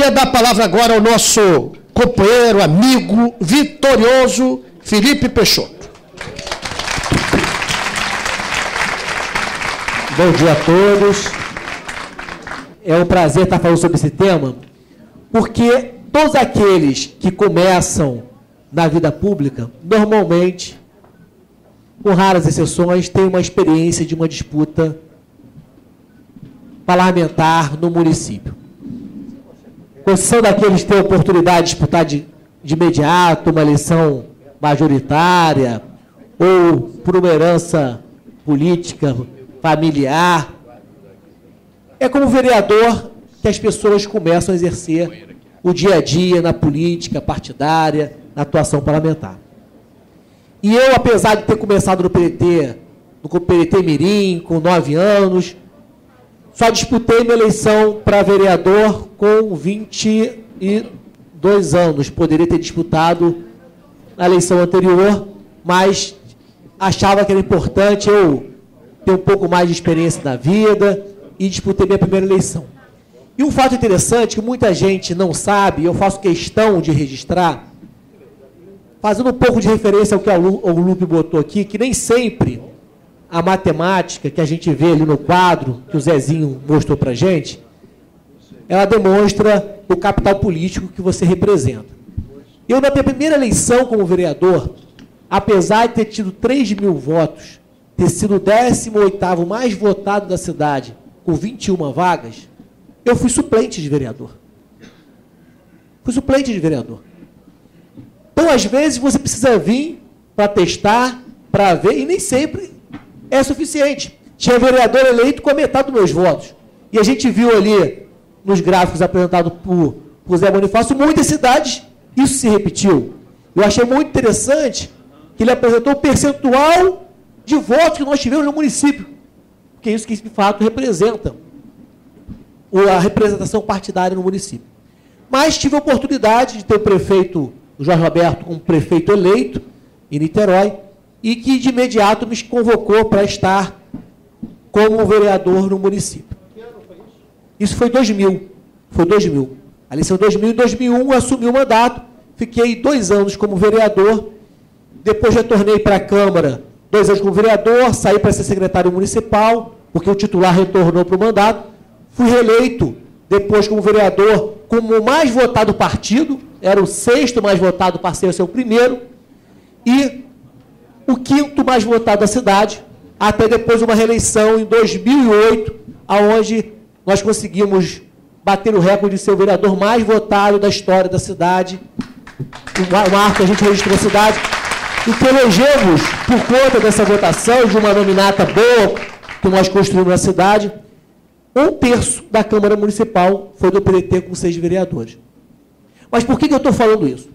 Queria dar a palavra agora ao nosso companheiro, amigo, vitorioso, Felipe Peixoto. Bom dia a todos. É um prazer estar falando sobre esse tema, porque todos aqueles que começam na vida pública, normalmente, com raras exceções, têm uma experiência de uma disputa parlamentar no município. São daqueles que têm a oportunidade de disputar de imediato uma eleição majoritária ou por uma herança política, familiar. É como vereador que as pessoas começam a exercer o dia a dia na política partidária, na atuação parlamentar. E eu, apesar de ter começado no PDT Mirim, com 9 anos, só disputei minha eleição para vereador com 22 anos. Poderia ter disputado na eleição anterior, mas achava que era importante eu ter um pouco mais de experiência na vida e disputei minha primeira eleição. E um fato interessante que muita gente não sabe, eu faço questão de registrar, fazendo um pouco de referência ao que o Lupe botou aqui, que nem sempre a matemática que a gente vê ali no quadro, que o Zezinho mostrou para a gente, ela demonstra o capital político que você representa. Eu, na minha primeira eleição como vereador, apesar de ter tido 3.000 votos, ter sido o 18º mais votado da cidade, com 21 vagas, eu fui suplente de vereador. Fui suplente de vereador. Então, às vezes, você precisa vir para testar, para ver, e nem sempre é suficiente. Tinha vereador eleito com a metade dos meus votos. E a gente viu ali, nos gráficos apresentados por Zé Bonifácio, muitas cidades, isso se repetiu. Eu achei muito interessante que ele apresentou o percentual de votos que nós tivemos no município. Porque isso que, de fato, representa a representação partidária no município. Mas tive a oportunidade de ter o prefeito, o Jorge Roberto, como prefeito eleito em Niterói, e que de imediato me convocou para estar como vereador no município. Isso foi 2000. Foi 2000. A eleição 2000. Em 2001, assumi o mandato, fiquei 2 anos como vereador, depois retornei para a Câmara, 2 anos como vereador, saí para ser secretário municipal, porque o titular retornou para o mandato, fui reeleito depois como vereador, como o mais votado partido, era o 6º mais votado, passei a ser o 1º, e o 5º mais votado da cidade, até depois uma reeleição em 2008, onde nós conseguimos bater o recorde de ser o vereador mais votado da história da cidade, o marco que a gente registrou na cidade, e que elegemos, por conta dessa votação, de uma nominata boa que nós construímos na cidade, 1/3 da Câmara Municipal foi do PDT com 6 vereadores. Mas por que eu estou falando isso?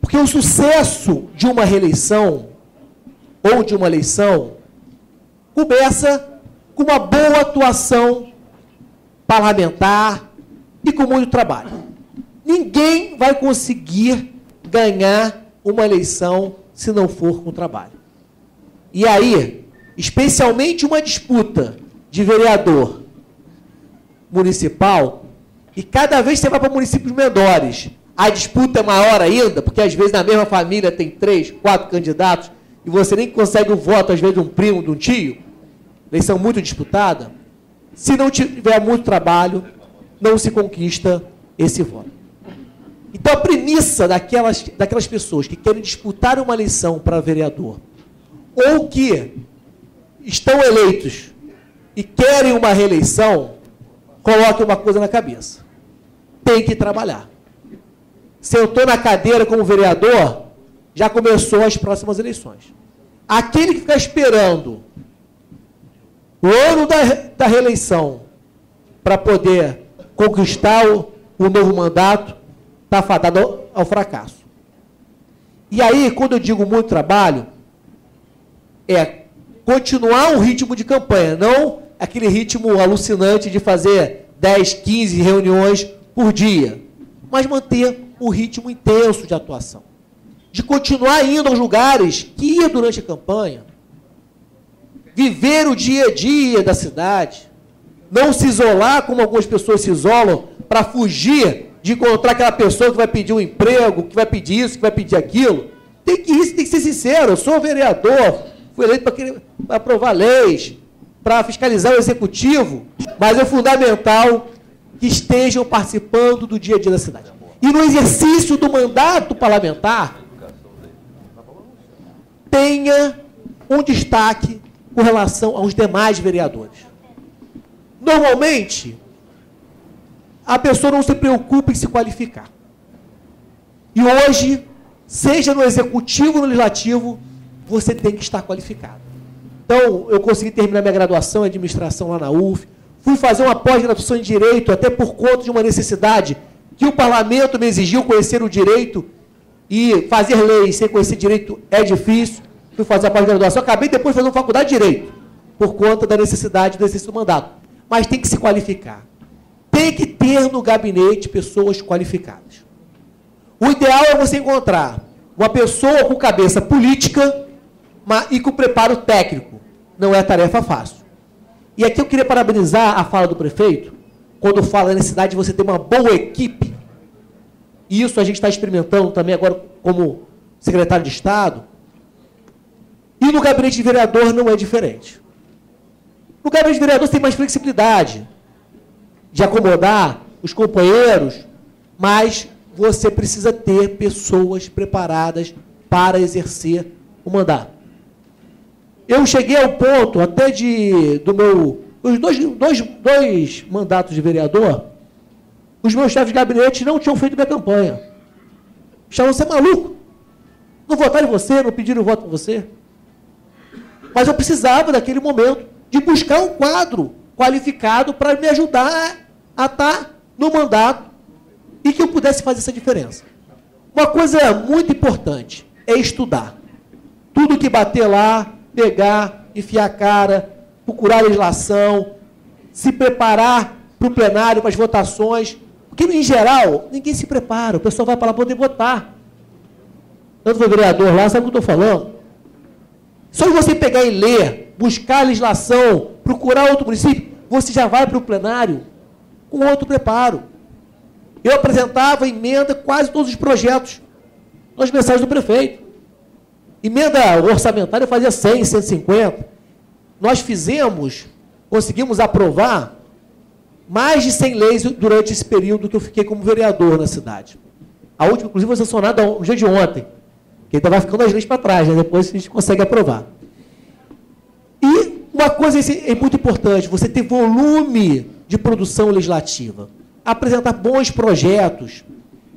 Porque o sucesso de uma reeleição ou de uma eleição começa com uma boa atuação parlamentar e com muito trabalho. Ninguém vai conseguir ganhar uma eleição se não for com trabalho. E aí, especialmente uma disputa de vereador municipal, e cada vez que você vai para municípios menores, a disputa é maior ainda, porque às vezes na mesma família tem 3, 4 candidatos, e você nem consegue o voto, às vezes, de um primo, de um tio, eleição muito disputada, se não tiver muito trabalho, não se conquista esse voto. Então, a premissa daquelas pessoas que querem disputar uma eleição para vereador, ou que estão eleitos e querem uma reeleição, coloque uma coisa na cabeça. Tem que trabalhar. Sentou na cadeira como vereador, já começou as próximas eleições. Aquele que ficar esperando o ano da reeleição para poder conquistar o novo mandato, está fadado ao fracasso. E aí, quando eu digo muito trabalho, é continuar um ritmo de campanha, não aquele ritmo alucinante de fazer 10, 15 reuniões por dia, mas manter um ritmo intenso de atuação. De continuar indo aos lugares que ia durante a campanha, viver o dia a dia da cidade, não se isolar como algumas pessoas se isolam para fugir de encontrar aquela pessoa que vai pedir um emprego, que vai pedir isso, que vai pedir aquilo. Tem que ir, tem que ser sincero. Eu sou vereador, fui eleito para aprovar leis, para fiscalizar o executivo, mas é fundamental que estejam participando do dia a dia da cidade. E no exercício do mandato parlamentar, tenha um destaque com relação aos demais vereadores. Normalmente, a pessoa não se preocupa em se qualificar. E hoje, seja no executivo ou no legislativo, você tem que estar qualificado. Então, eu consegui terminar minha graduação em administração lá na UF, fui fazer uma pós-graduação em direito, até por conta de uma necessidade que o parlamento me exigiu conhecer o direito, e fazer leis sem conhecer direito é difícil. Fui fazer a pós-graduação, acabei depois fazendo faculdade de direito, por conta da necessidade do exercício do mandato. Mas tem que se qualificar. Tem que ter no gabinete pessoas qualificadas. O ideal é você encontrar uma pessoa com cabeça política e com preparo técnico. Não é tarefa fácil. E aqui eu queria parabenizar a fala do prefeito, quando fala da necessidade de você ter uma boa equipe. E isso a gente está experimentando também agora como secretário de Estado. E no gabinete de vereador não é diferente. No gabinete de vereador você tem mais flexibilidade de acomodar os companheiros, mas você precisa ter pessoas preparadas para exercer o mandato. Eu cheguei ao ponto, até os dois mandatos de vereador, os meus chefes de gabinete não tinham feito minha campanha. Achavam você maluco. Não votaram em você, não pediram voto para você. Mas eu precisava, naquele momento, de buscar um quadro qualificado para me ajudar a estar no mandato e que eu pudesse fazer essa diferença. Uma coisa muito importante é estudar. Tudo que bater lá, pegar, enfiar a cara, procurar a legislação, se preparar para o plenário, para as votações. Porque, em geral, ninguém se prepara. O pessoal vai para lá poder votar. Tanto foi vereador lá, sabe o que eu estou falando? Só de você pegar e ler, buscar a legislação, procurar outro município, você já vai para o plenário com outro preparo. Eu apresentava emenda quase todos os projetos nas mensagens do prefeito. Emenda orçamentária eu fazia 100, 150. Nós conseguimos aprovar mais de 100 leis durante esse período que eu fiquei como vereador na cidade. A última, inclusive, foi sancionada no dia de ontem, que ainda vai ficando as leis para trás, né? Depois a gente consegue aprovar. E uma coisa é muito importante, você ter volume de produção legislativa, apresentar bons projetos.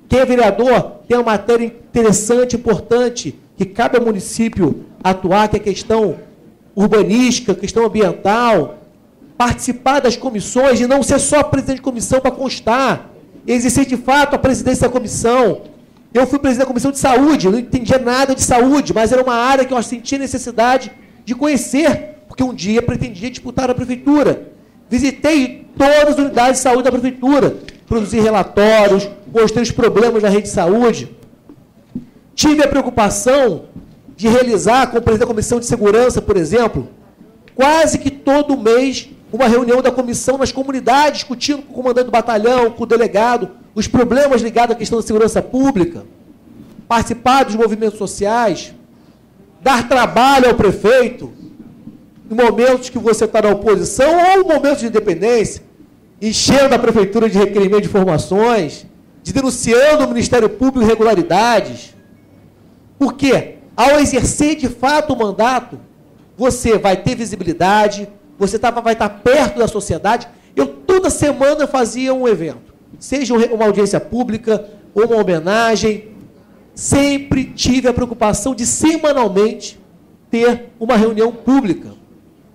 Quem é vereador tem uma matéria interessante, importante, que cabe ao município atuar, que é a questão urbanística, questão ambiental, participar das comissões e não ser só presidente de comissão para constar, exercer de fato a presidência da comissão. Eu fui presidente da comissão de saúde, não entendia nada de saúde, mas era uma área que eu sentia necessidade de conhecer, porque um dia pretendia disputar a prefeitura. Visitei todas as unidades de saúde da prefeitura, produzi relatórios, mostrei os problemas da rede de saúde. Tive a preocupação de realizar, como presidente da comissão de segurança, por exemplo, quase que todo mês, uma reunião da comissão nas comunidades, discutindo com o comandante do batalhão, com o delegado, os problemas ligados à questão da segurança pública, participar dos movimentos sociais, dar trabalho ao prefeito, em momentos que você está na oposição ou momentos de independência, enchendo a prefeitura de requerimento de informações, denunciando o Ministério Público irregularidades. Por quê? Ao exercer de fato o mandato, você vai ter visibilidade, você vai estar perto da sociedade. Eu toda semana fazia um evento, seja uma audiência pública ou uma homenagem. Sempre tive a preocupação de semanalmente ter uma reunião pública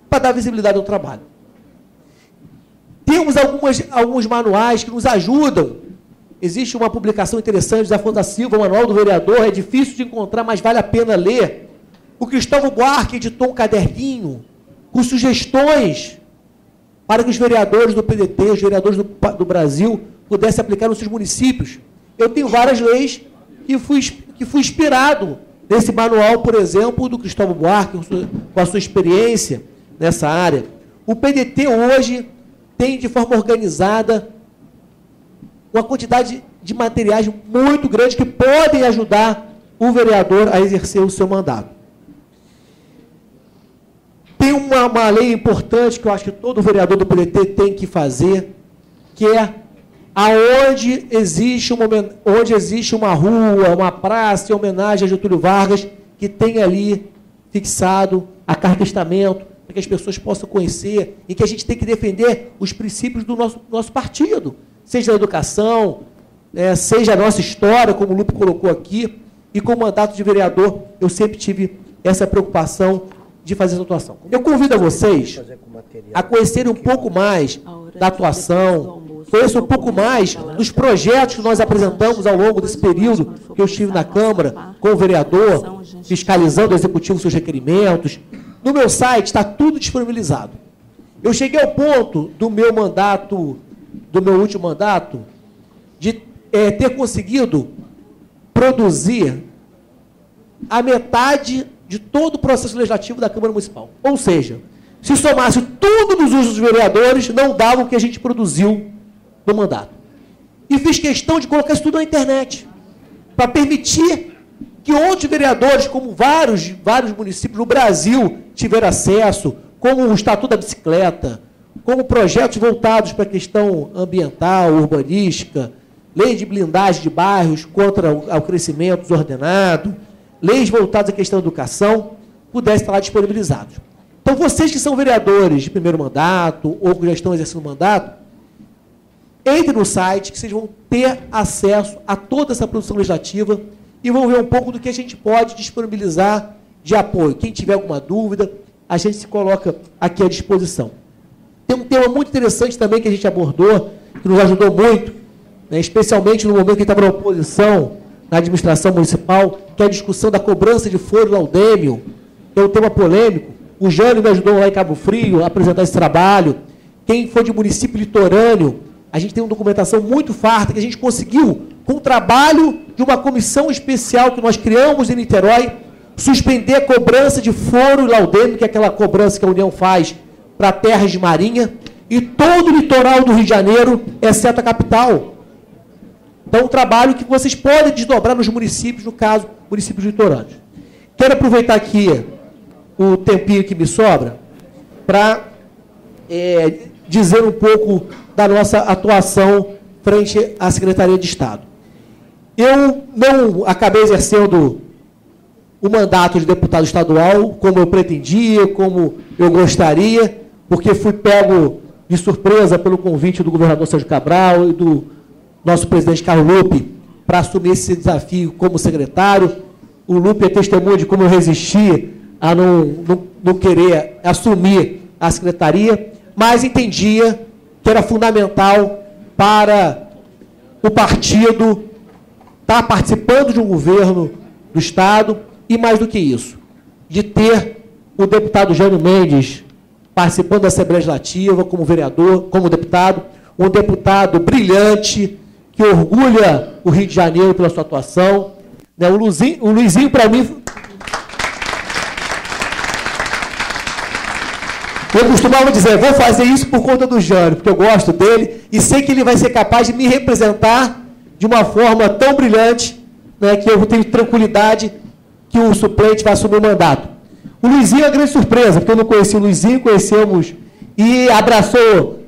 para dar visibilidade ao trabalho. Temos alguns manuais que nos ajudam. Existe uma publicação interessante da Fonda Silva, o Manual do Vereador, é difícil de encontrar, mas vale a pena ler. O Cristóvão Buarque editou um caderninho com sugestões para que os vereadores do PDT, os vereadores do Brasil, pudessem aplicar nos seus municípios. Eu tenho várias leis que fui inspirado nesse manual, por exemplo, do Cristóvão Buarque, com a sua experiência nessa área. O PDT hoje tem de forma organizada uma quantidade de materiais muito grande que podem ajudar o vereador a exercer o seu mandato. Tem uma lei importante que eu acho que todo vereador do PDT tem que fazer, que é onde existe uma rua, uma praça em homenagem a Getúlio Vargas, que tem ali fixado a carta testamento, para que as pessoas possam conhecer, e que a gente tem que defender os princípios do nosso partido, seja a educação, seja a nossa história, como o Lupe colocou aqui, e com o mandato de vereador, eu sempre tive essa preocupação de fazer essa atuação. Eu convido a vocês a conhecerem um pouco mais da atuação, conheçam um pouco mais dos projetos que nós apresentamos ao longo desse período que eu estive na Câmara, com o vereador, fiscalizando o Executivo seus requerimentos. No meu site está tudo disponibilizado. Eu cheguei ao ponto do meu mandato, do meu último mandato, de ter conseguido produzir a metade de todo o processo legislativo da Câmara Municipal. Ou seja, se somasse tudo dos usos dos vereadores, não dava o que a gente produziu no mandato. E fiz questão de colocar isso tudo na internet, para permitir que outros vereadores, como vários municípios do Brasil, tiveram acesso, como o Estatuto da Bicicleta, como projetos voltados para a questão ambiental, urbanística, lei de blindagem de bairros contra o crescimento desordenado, leis voltadas à questão da educação, pudessem estar lá disponibilizados. Então, vocês que são vereadores de primeiro mandato, ou que já estão exercendo mandato, entrem no site, que vocês vão ter acesso a toda essa produção legislativa e vão ver um pouco do que a gente pode disponibilizar de apoio. Quem tiver alguma dúvida, a gente se coloca aqui à disposição. Tem um tema muito interessante também que a gente abordou, que nos ajudou muito, né, especialmente no momento que estava na oposição, na administração municipal, que é a discussão da cobrança de foro laudêmio, que é um tema polêmico. O Jânio me ajudou lá em Cabo Frio a apresentar esse trabalho. Quem for de município litorâneo, a gente tem uma documentação muito farta que a gente conseguiu, com o trabalho de uma comissão especial que nós criamos em Niterói, suspender a cobrança de foro e laudêmio, que é aquela cobrança que a União faz para terras de marinha, e todo o litoral do Rio de Janeiro, exceto a capital. Então, um trabalho que vocês podem desdobrar nos municípios, no caso, municípios litorâneos. Quero aproveitar aqui o tempinho que me sobra para dizer um pouco da nossa atuação frente à Secretaria de Estado. Eu não acabei exercendo o mandato de deputado estadual como eu pretendia, como eu gostaria, porque fui pego de surpresa pelo convite do governador Sérgio Cabral e do nosso presidente Carlos Lupe para assumir esse desafio como secretário. O Lupe é testemunha de como eu resisti a não querer assumir a secretaria, mas entendia que era fundamental para o partido estar participando de um governo do Estado e, mais do que isso, de ter o deputado Jânio Mendes participando da Assembleia Legislativa como vereador, como deputado, um deputado brilhante, que orgulha o Rio de Janeiro pela sua atuação. Né? O Luizinho, para mim... Eu costumava dizer, vou fazer isso por conta do Jânio, porque eu gosto dele e sei que ele vai ser capaz de me representar de uma forma tão brilhante, né, que eu tenho tranquilidade que o suplente vai assumir o mandato. O Luizinho é uma grande surpresa, porque eu não conhecia o Luizinho, conhecemos e abraçou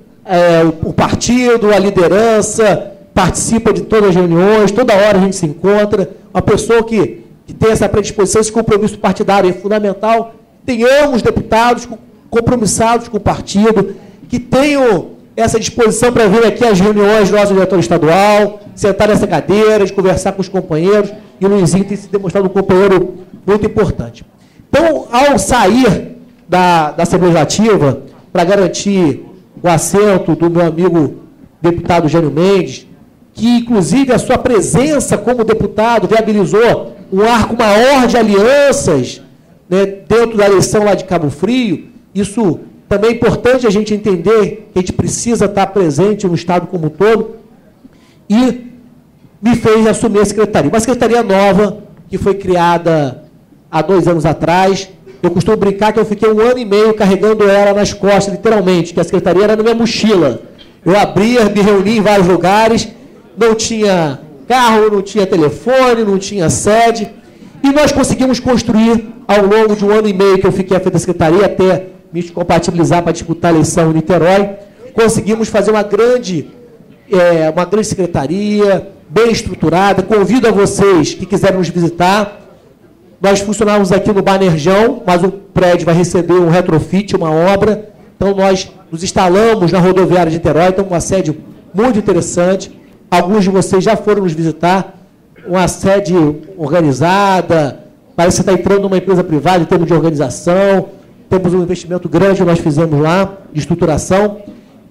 o partido, a liderança, participa de todas as reuniões, toda hora a gente se encontra. Uma pessoa que tem essa predisposição, esse compromisso partidário é fundamental. Tenhamos deputados compromissados com o partido, que tenham essa disposição para vir aqui às reuniões do nosso diretor estadual, sentar nessa cadeira, de conversar com os companheiros, e o Luizinho tem se demonstrado um companheiro muito importante. Então, ao sair da Assembleia Legislativa, para garantir o assento do meu amigo deputado Jânio Mendes, que, inclusive, a sua presença como deputado viabilizou um arco maior de alianças, né, dentro da eleição lá de Cabo Frio. Isso também é importante a gente entender que a gente precisa estar presente no Estado como um todo, e me fez assumir a secretaria. Uma secretaria nova, que foi criada há 2 anos atrás. Eu costumo brincar que eu fiquei 1 ano e meio carregando ela nas costas, literalmente, que a secretaria era na minha mochila. Eu abria, me reunia em vários lugares, não tinha carro, não tinha telefone, não tinha sede. E nós conseguimos construir, ao longo de 1 ano e meio que eu fiquei à frente da secretaria, até me compatibilizar para disputar a eleição em Niterói, conseguimos fazer uma grande secretaria, bem estruturada. Convido a vocês que quiserem nos visitar. Nós funcionamos aqui no Banerjão, mas o prédio vai receber um retrofit, uma obra. Então, nós nos instalamos na rodoviária de Niterói, então, uma sede muito interessante. Alguns de vocês já foram nos visitar. Uma sede organizada, parece que está entrando numa empresa privada em termos de organização. Temos um investimento grande que nós fizemos lá, de estruturação.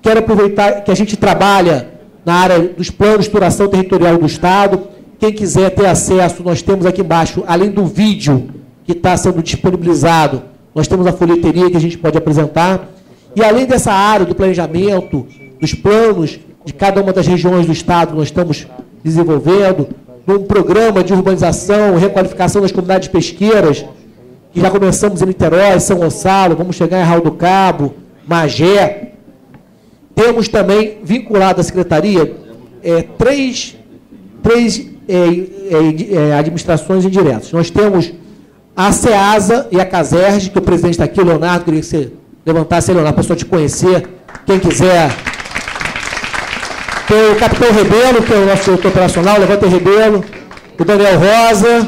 Quero aproveitar que a gente trabalha na área dos planos de estruturação territorial do Estado. Quem quiser ter acesso, nós temos aqui embaixo, além do vídeo que está sendo disponibilizado, nós temos a folheteria que a gente pode apresentar. E além dessa área do planejamento, dos planos de cada uma das regiões do Estado, nós estamos desenvolvendo um programa de urbanização, requalificação das comunidades pesqueiras, que já começamos em Niterói, São Gonçalo, vamos chegar em Arraial do Cabo, Magé. Temos também, vinculado à secretaria, três administrações indiretas. Nós temos a SEASA e a CASERJ, que o presidente está aqui, o Leonardo, queria que você levantasse, Leonardo, para a pessoa te conhecer, quem quiser. Tem o Capitão Rebelo, que é o nosso diretor operacional, levanta o Rebelo, o Daniel Rosa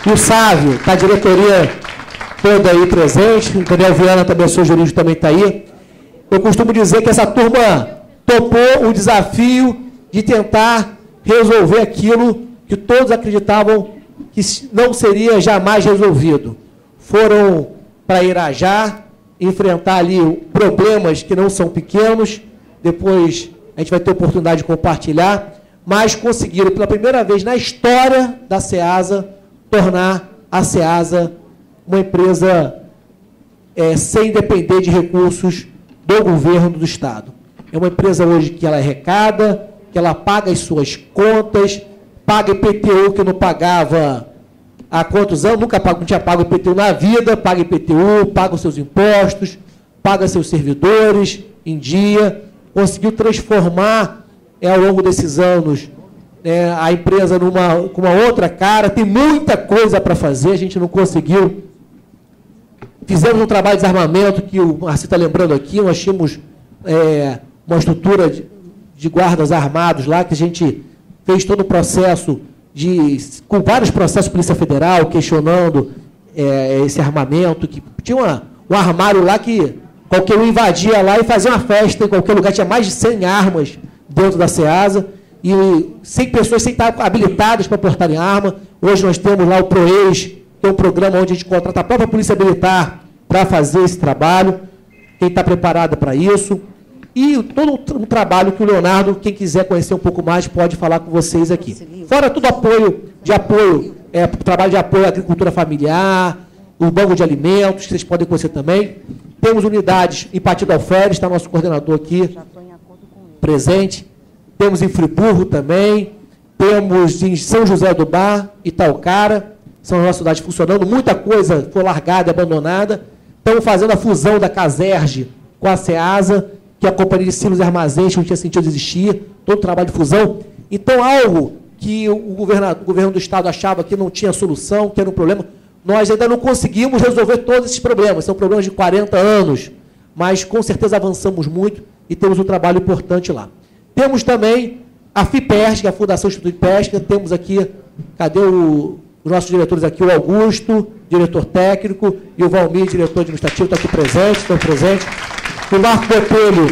e o Sávio, está a diretoria toda aí presente, o Daniel Viana também, seu jurídico, também está aí. Eu costumo dizer que essa turma topou o desafio de tentar resolver aquilo que todos acreditavam que não seria jamais resolvido. Foram para Irajá, enfrentar ali problemas que não são pequenos, depois a gente vai ter oportunidade de compartilhar, mas conseguiram, pela primeira vez na história da SEASA, tornar a SEASA uma empresa sem depender de recursos do governo do Estado. É uma empresa hoje que ela arrecada, que ela paga as suas contas, paga IPTU que não pagava há quantos anos, não tinha pago IPTU na vida, paga IPTU, paga os seus impostos, paga seus servidores em dia, conseguiu transformar, ao longo desses anos, a empresa com uma outra cara, tem muita coisa para fazer, a gente não conseguiu. Fizemos um trabalho de desarmamento, que o Marci está lembrando aqui, nós tínhamos uma estrutura de guardas armados lá, que a gente fez todo o processo, com vários processos de Polícia Federal, questionando esse armamento, que tinha um armário lá que qualquer um invadia lá e fazia uma festa em qualquer lugar, tinha mais de 100 armas dentro da SEASA, e 100 pessoas sem estar habilitadas para portarem arma. Hoje nós temos lá o PROES, que é um programa onde a gente contrata a própria Polícia Militar para fazer esse trabalho, quem está preparado para isso. E todo um trabalho que o Leonardo, quem quiser conhecer um pouco mais, pode falar com vocês aqui. Fora todo trabalho de apoio à agricultura familiar, o banco de alimentos, que vocês podem conhecer também. Temos unidades em Partido Alferes, está nosso coordenador aqui presente. Temos em Friburgo também. Temos em São José do Bar, Itaucara, são as nossas cidades funcionando. Muita coisa foi largada e abandonada. Estamos fazendo a fusão da CASERJ com a SEASA, que é a Companhia de Silos e Armazéns, não tinha sentido de existir, todo o trabalho de fusão. Então, algo que o governo do Estado achava que não tinha solução, que era um problema, nós ainda não conseguimos resolver todos esses problemas. São problemas de 40 anos, mas com certeza avançamos muito e temos um trabalho importante lá. Temos também a FIPESC, que é a Fundação Instituto de Pesca. Temos aqui, cadê os nossos diretores aqui? O Augusto, diretor técnico, e o Valmir, diretor administrativo, está aqui presente, estão presentes. O Marco Botelho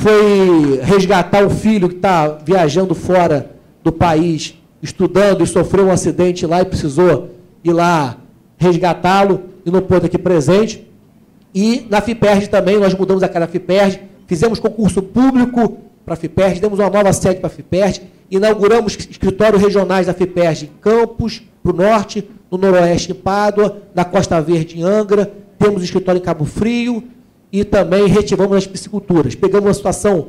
foi resgatar um filho que está viajando fora do país, estudando, e sofreu um acidente lá e precisou ir lá resgatá-lo e não pôde aqui presente. E na FIPERJ também, nós mudamos a cara da FIPERJ, fizemos concurso público para a FIPERJ, demos uma nova sede para a FIPERJ, inauguramos escritórios regionais da FIPERJ em Campos, para o norte, no noroeste em Pádua, na Costa Verde em Angra, temos escritório em Cabo Frio e também reativamos as pisciculturas. Pegamos uma situação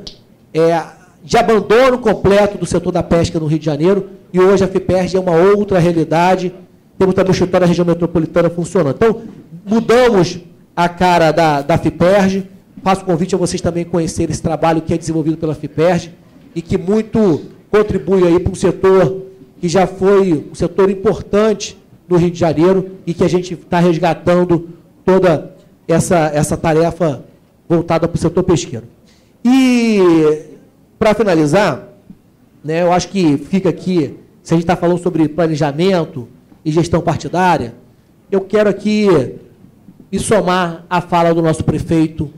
de abandono completo do setor da pesca no Rio de Janeiro e hoje a FIPERJ é uma outra realidade. Temos também o escritório da região metropolitana funcionando. Então, mudamos a cara da FIPERJ. Faço convite a vocês também conhecerem esse trabalho que é desenvolvido pela FIPERJ e que muito contribui aí para um setor que já foi um setor importante no Rio de Janeiro e que a gente está resgatando toda essa tarefa voltada para o setor pesqueiro. E, para finalizar, né, eu acho que fica aqui, se a gente está falando sobre planejamento e gestão partidária, eu quero aqui me somar à fala do nosso prefeito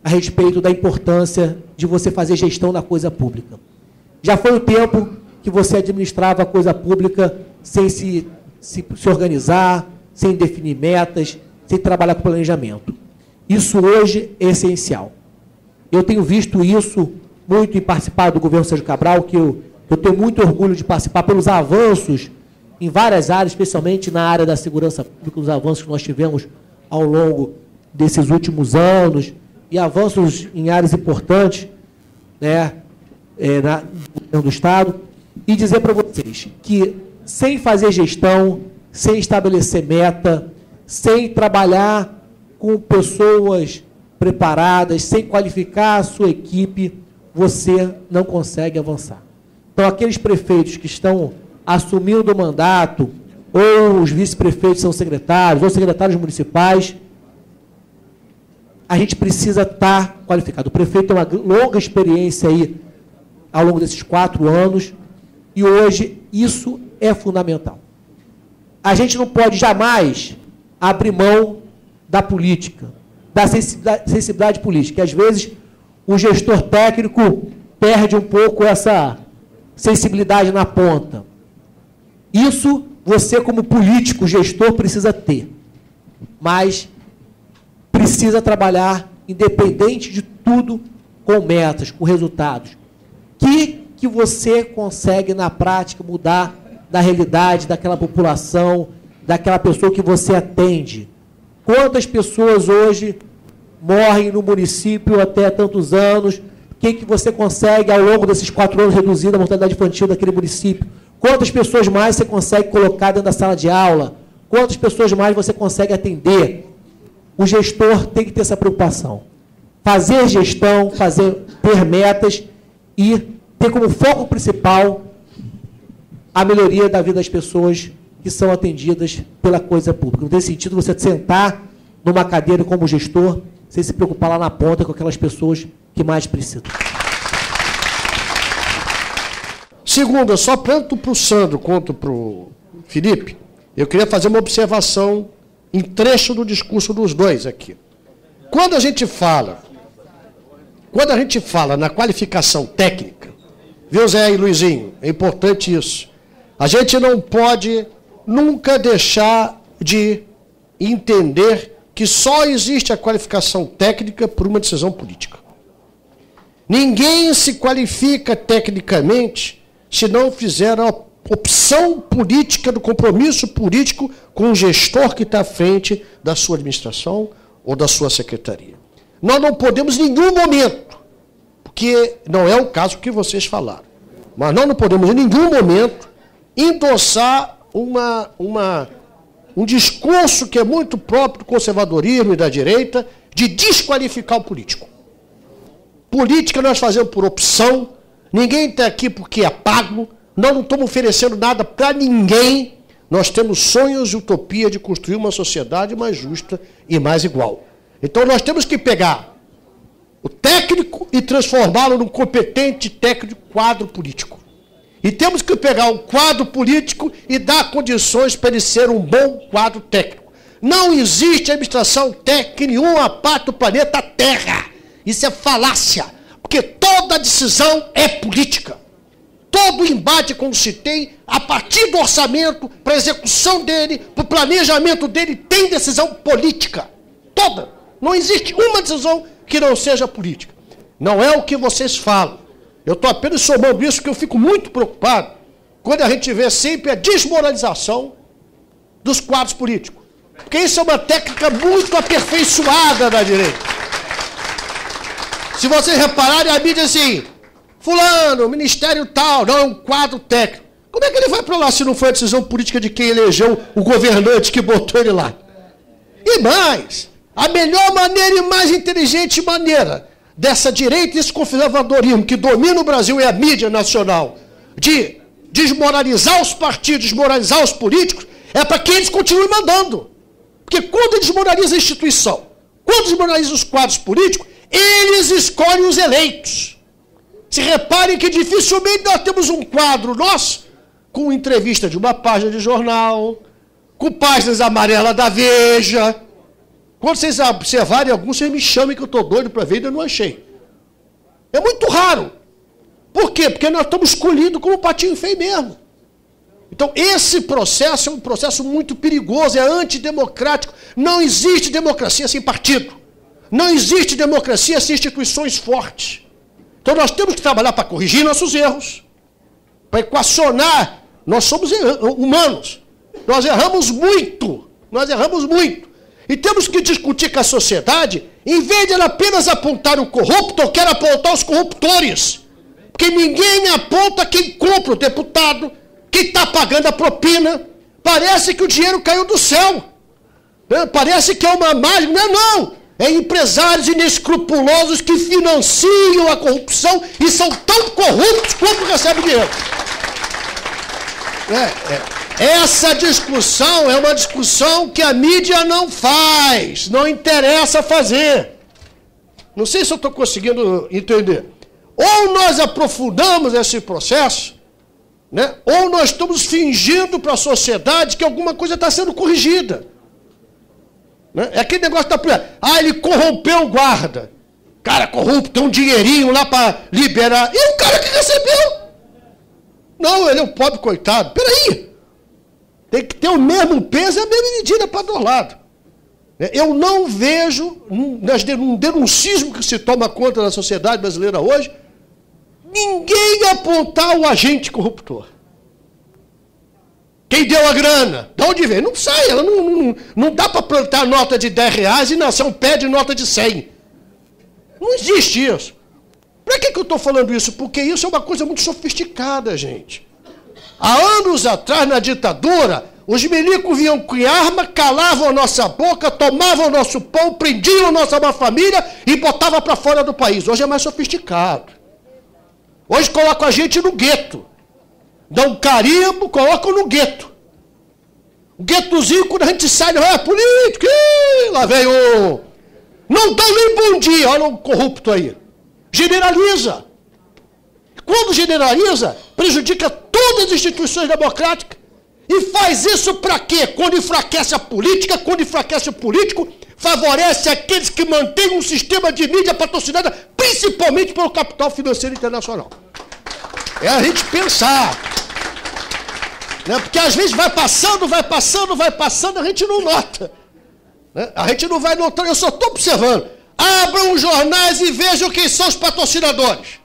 a respeito da importância de você fazer gestão da coisa pública. Já foi o tempo que você administrava a coisa pública sem se organizar, sem definir metas, sem trabalhar com planejamento. Isso hoje é essencial. Eu tenho visto isso muito em participar do governo Sérgio Cabral, que eu tenho muito orgulho de participar pelos avanços em várias áreas, especialmente na área da segurança pública, os avanços que nós tivemos ao longo desses últimos anos, e avanços em áreas importantes, né, no governo do Estado, e dizer para vocês que, sem fazer gestão, sem estabelecer meta, sem trabalhar com pessoas preparadas, sem qualificar a sua equipe, você não consegue avançar. Então, aqueles prefeitos que estão assumindo o mandato, ou os vice-prefeitos são secretários, ou secretários municipais, a gente precisa estar qualificado. O prefeito tem uma longa experiência aí ao longo desses 4 anos, e hoje isso é fundamental. A gente não pode jamais abrir mão da política, da sensibilidade política. Às vezes, o gestor técnico perde um pouco essa sensibilidade na ponta. Isso você, como político, gestor, precisa ter. Mas precisa trabalhar, independente de tudo, com metas, com resultados. Que você consegue, na prática, mudar da realidade daquela população, daquela pessoa que você atende? Quantas pessoas hoje morrem no município até tantos anos? O que você consegue, ao longo desses 4 anos, reduzir a mortalidade infantil daquele município? Quantas pessoas mais você consegue colocar dentro da sala de aula? Quantas pessoas mais você consegue atender? O gestor tem que ter essa preocupação. Fazer gestão, ter metas e ter como foco principal a melhoria da vida das pessoas que são atendidas pela coisa pública. Não tem sentido você sentar numa cadeira como gestor sem se preocupar lá na ponta com aquelas pessoas que mais precisam. Segunda, só tanto para o Sandro quanto para o Felipe, eu queria fazer uma observação em trecho do discurso dos dois aqui. Quando a gente fala na qualificação técnica, viu, Zé e Luizinho, é importante isso. A gente não pode nunca deixar de entender que só existe a qualificação técnica por uma decisão política. Ninguém se qualifica tecnicamente se não fizer a opção política, do compromisso político com o gestor que está à frente da sua administração ou da sua secretaria. Nós não podemos em nenhum momento, porque não é o caso que vocês falaram, mas nós não podemos em nenhum momento endossar um discurso que é muito próprio do conservadorismo e da direita, de desqualificar o político. Política nós fazemos por opção, ninguém está aqui porque é pago, nós não estamos oferecendo nada para ninguém, nós temos sonhos e utopia de construir uma sociedade mais justa e mais igual. Então nós temos que pegar o técnico e transformá-lo num competente técnico quadro político. E temos que pegar um quadro político e dar condições para ele ser um bom quadro técnico. Não existe administração técnica nenhuma parte do planeta Terra. Isso é falácia, porque toda decisão é política. Todo embate, quando se tem, a partir do orçamento, para a execução dele, para o planejamento dele, tem decisão política. Toda. Não existe uma decisão que não seja política. Não é o que vocês falam. Eu estou apenas somando isso porque eu fico muito preocupado quando a gente vê sempre a desmoralização dos quadros políticos. Porque isso é uma técnica muito aperfeiçoada da direita. Se vocês repararem, a mídia assim, fulano, ministério tal, não é um quadro técnico. Como é que ele vai para lá se não foi a decisão política de quem elegeu o governante que botou ele lá? E mais, a melhor maneira e mais inteligente maneira dessa direita e esse conservadorismo que domina o Brasil e a mídia nacional, de desmoralizar os partidos, desmoralizar os políticos, é para que eles continuem mandando. Porque quando eles desmoralizam a instituição, quando desmoralizam os quadros políticos, eles escolhem os eleitos. Se reparem que dificilmente nós temos um quadro nosso com entrevista de uma página de jornal, com páginas amarelas da Veja. Quando vocês observarem alguns, vocês me chamem que eu estou doido para ver, ainda não achei. É muito raro. Por quê? Porque nós estamos escolhidos como patinho feio mesmo. Então, esse processo é um processo muito perigoso, é antidemocrático. Não existe democracia sem partido. Não existe democracia sem instituições fortes. Então, nós temos que trabalhar para corrigir nossos erros, para equacionar. Nós somos humanos. Nós erramos muito. Nós erramos muito. E temos que discutir com a sociedade, em vez de ela apenas apontar o corrupto, eu quero apontar os corruptores. Porque ninguém aponta quem compra o deputado, quem está pagando a propina. Parece que o dinheiro caiu do céu. Parece que é uma mágica. Não. É empresários inescrupulosos que financiam a corrupção e são tão corruptos quanto recebem dinheiro. Essa discussão é uma discussão que a mídia não faz, não interessa fazer. Não sei se eu estou conseguindo entender. Ou nós aprofundamos esse processo, né? Ou nós estamos fingindo para a sociedade que alguma coisa está sendo corrigida. Né? É aquele negócio da polícia. Ele corrompeu o guarda. Cara corrupto, tem um dinheirinho lá para liberar. E o cara que recebeu? Não, ele é um pobre coitado. Peraí. Tem que ter o mesmo peso e a mesma medida para do lado. Eu não vejo, num denuncismo que se toma conta da sociedade brasileira hoje, ninguém apontar o agente corruptor. Quem deu a grana? De onde veio? Não sai, ela não dá para plantar nota de R$10 e nascer um pé de nota de 100. Não existe isso. Para que eu estou falando isso? Porque isso é uma coisa muito sofisticada, gente. Há anos atrás, na ditadura, os milicos vinham com arma, calavam a nossa boca, tomavam o nosso pão, prendiam a nossa família e botavam para fora do país. Hoje é mais sofisticado. Hoje colocam a gente no gueto. Dão carimbo, colocam no gueto. O guetozinho, quando a gente sai, é político, lá vem o... Não dão nem bom dia, olha o corrupto aí. Generaliza. Quando generaliza, prejudica todas as instituições democráticas. E faz isso para quê? Quando enfraquece a política, quando enfraquece o político, favorece aqueles que mantêm um sistema de mídia patrocinada, principalmente pelo capital financeiro internacional. É a gente pensar. Né? Porque às vezes vai passando, a gente não nota. Né? A gente não vai notando, eu só estou observando. Abram os jornais e vejam quem são os patrocinadores.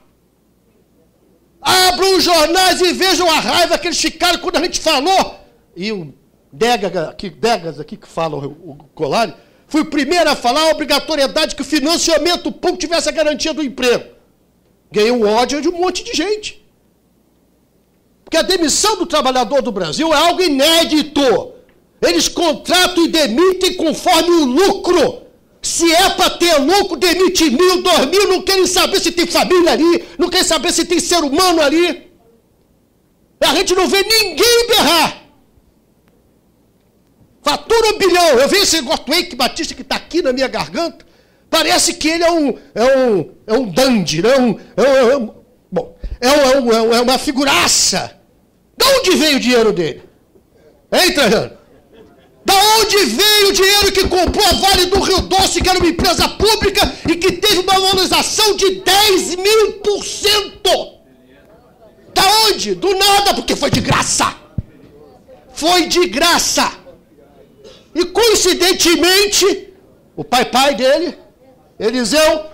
Abram os jornais e vejam a raiva que eles ficaram quando a gente falou. E o Degas aqui que fala, o Colari, foi o primeiro a falar a obrigatoriedade que o financiamento público tivesse a garantia do emprego. Ganhou o ódio de um monte de gente. Porque a demissão do trabalhador do Brasil é algo inédito. Eles contratam e demitem conforme o lucro. Se é para ter lucro, demite 1.000, 2.000, não querem saber se tem família ali, não querem saber se tem ser humano ali. A gente não vê ninguém berrar. Fatura 1 bilhão. Eu vi esse Gottweg Batista que está aqui na minha garganta. Parece que ele é um dandy, né? É uma figuraça. De onde veio o dinheiro dele? Hein, Trajano? Da onde veio o dinheiro que comprou a Vale do Rio Doce, que era uma empresa pública e que teve uma valorização de 10.000%? Da onde? Do nada, porque foi de graça. Foi de graça. E coincidentemente, o pai dele, Eliezer,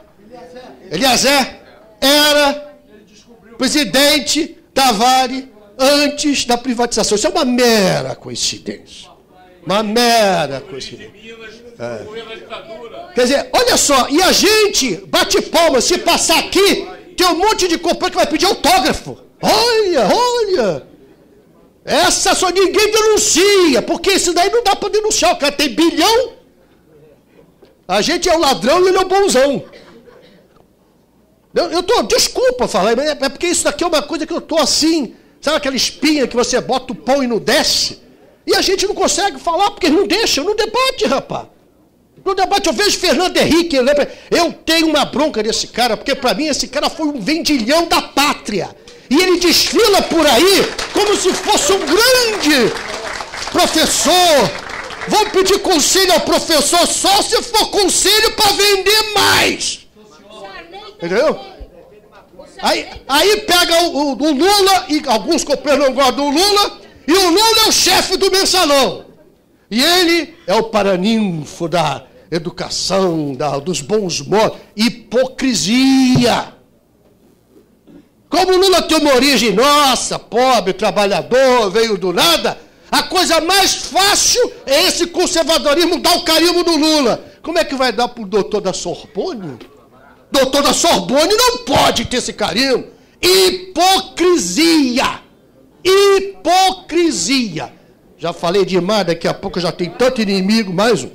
era presidente da Vale antes da privatização. Isso é uma mera coincidência. Uma mera coincidência. Quer dizer, olha só, e a gente bate palma, se passar aqui, tem um monte de companhia que vai pedir autógrafo. Olha. Essa só ninguém denuncia, porque isso daí não dá para denunciar. O cara tem bilhão, a gente é o ladrão e ele é o bonzão. Desculpa falar, mas é porque isso daqui é uma coisa que eu estou assim, sabe aquela espinha que você bota o pão e não desce? E a gente não consegue falar porque não deixa, no debate, rapaz. No debate eu vejo Fernando Henrique, eu tenho uma bronca desse cara, porque para mim esse cara foi um vendilhão da pátria. E ele desfila por aí como se fosse um grande professor. Vou pedir conselho ao professor só se for conselho para vender mais. Entendeu? Aí pega o Lula, e alguns companheiros não gostam do Lula, e o Lula é o chefe do mensalão. E ele é o paraninfo da educação, dos bons modos. Hipocrisia. Como o Lula tem uma origem nossa, pobre, trabalhador, veio do nada, a coisa mais fácil é esse conservadorismo dar o carimbo do Lula. Como é que vai dar para o doutor da Sorbonne? Doutor da Sorbonne não pode ter esse carimbo. Hipocrisia. Hipocrisia. Já falei demais, daqui a pouco já tem tanto inimigo, mais um.